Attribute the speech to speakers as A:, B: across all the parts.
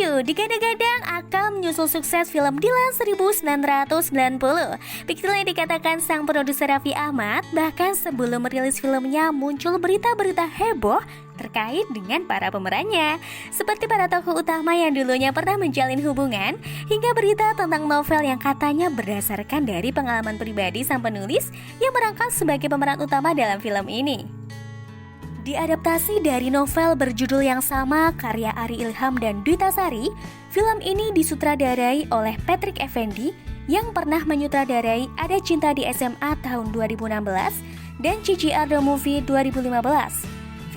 A: You digadang-gadang akan menyusul sukses film Dilan 1990. Begitulah yang dikatakan sang produser Raffi Ahmad. Bahkan sebelum merilis filmnya muncul berita-berita heboh terkait dengan para pemerannya, seperti para tokoh utama yang dulunya pernah menjalin hubungan, hingga berita tentang novel yang katanya berdasarkan dari pengalaman pribadi sang penulis yang merangkap sebagai pemeran utama dalam film ini. Diadaptasi dari novel berjudul yang sama karya Ari Ilham dan Dwi Tasari, film ini disutradarai oleh Patrick Effendy yang pernah menyutradarai Ada Cinta di SMA tahun 2016 dan CGR The Movie 2015.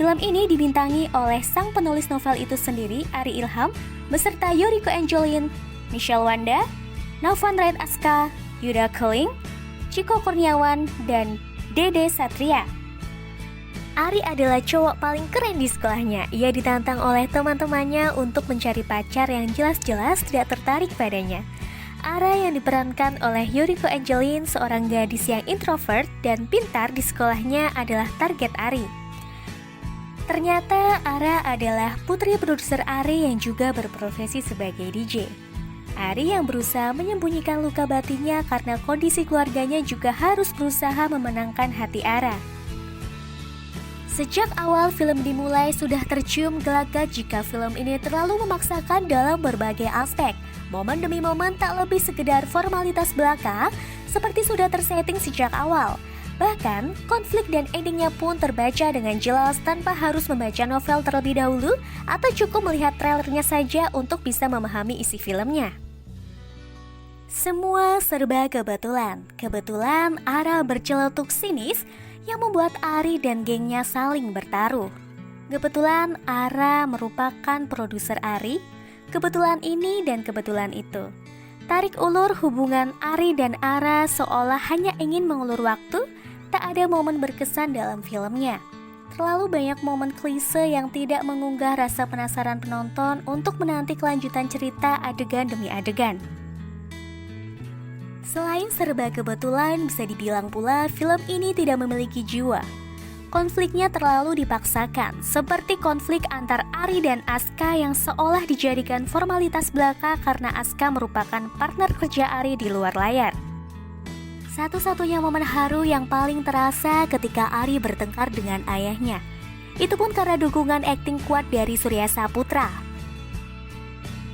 A: Film ini dibintangi oleh sang penulis novel itu sendiri, Ari Ilham, beserta Yoriko Angelin, Michelle Wanda, Naufan Raid Aska, Yuda Keling, Ciko Kurniawan, dan Dede Satria. Ari adalah cowok paling keren di sekolahnya. Ia ditantang oleh teman-temannya untuk mencari pacar yang jelas-jelas tidak tertarik padanya. Ara yang diperankan oleh Yoriko Angelin, seorang gadis yang introvert dan pintar di sekolahnya, adalah target Ari. Ternyata Ara adalah putri produser Ari yang juga berprofesi sebagai DJ. Ari yang berusaha menyembunyikan luka batinnya karena kondisi keluarganya juga harus berusaha memenangkan hati Ara. Sejak awal film dimulai sudah tercium gelagat jika film ini terlalu memaksakan dalam berbagai aspek. Momen demi momen tak lebih sekedar formalitas belaka seperti sudah tersetting sejak awal. Bahkan, konflik dan endingnya pun terbaca dengan jelas tanpa harus membaca novel terlebih dahulu atau cukup melihat trailernya saja untuk bisa memahami isi filmnya. Semua serba kebetulan. Kebetulan Ara berceletuk sinis yang membuat Ari dan gengnya saling bertaruh. Kebetulan Ara merupakan produser Ari, kebetulan ini dan kebetulan itu. Tarik ulur hubungan Ari dan Ara seolah hanya ingin mengulur waktu, tak ada momen berkesan dalam filmnya. Terlalu banyak momen klise yang tidak mengunggah rasa penasaran penonton untuk menanti kelanjutan cerita adegan demi adegan. Selain serba kebetulan, bisa dibilang pula film ini tidak memiliki jiwa. Konfliknya terlalu dipaksakan, seperti konflik antar Ari dan Aska yang seolah dijadikan formalitas belaka karena Aska merupakan partner kerja Ari di luar layar. Satu-satunya momen haru yang paling terasa ketika Ari bertengkar dengan ayahnya. Itu pun karena dukungan akting kuat dari Surya Saputra.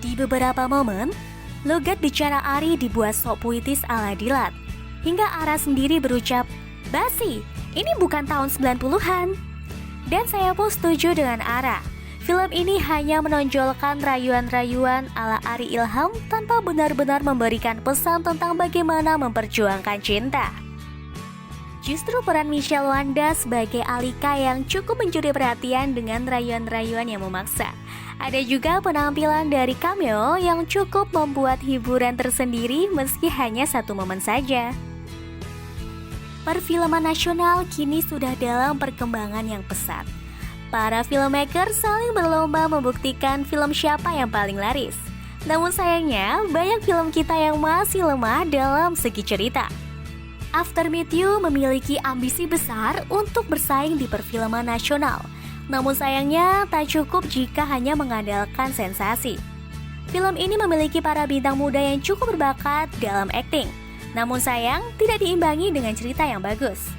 A: Di beberapa momen, logat bicara Ari dibuat sok puitis ala Dilan, hingga Ara sendiri berucap, "Basi, ini bukan tahun 90-an." Dan saya pun setuju dengan Ara. Film ini hanya menonjolkan rayuan-rayuan ala Ari Ilham tanpa benar-benar memberikan pesan tentang bagaimana memperjuangkan cinta. Justru peran Michelle Wanda sebagai Alika yang cukup mencuri perhatian dengan rayuan-rayuan yang memaksa. Ada juga penampilan dari cameo yang cukup membuat hiburan tersendiri meski hanya satu momen saja. Perfilman nasional kini sudah dalam perkembangan yang pesat. Para filmmaker saling berlomba membuktikan film siapa yang paling laris. Namun sayangnya, banyak film kita yang masih lemah dalam segi cerita. After Meet You memiliki ambisi besar untuk bersaing di perfilman nasional. Namun sayangnya tak cukup jika hanya mengandalkan sensasi. Film ini memiliki para bintang muda yang cukup berbakat dalam akting. Namun sayang tidak diimbangi dengan cerita yang bagus.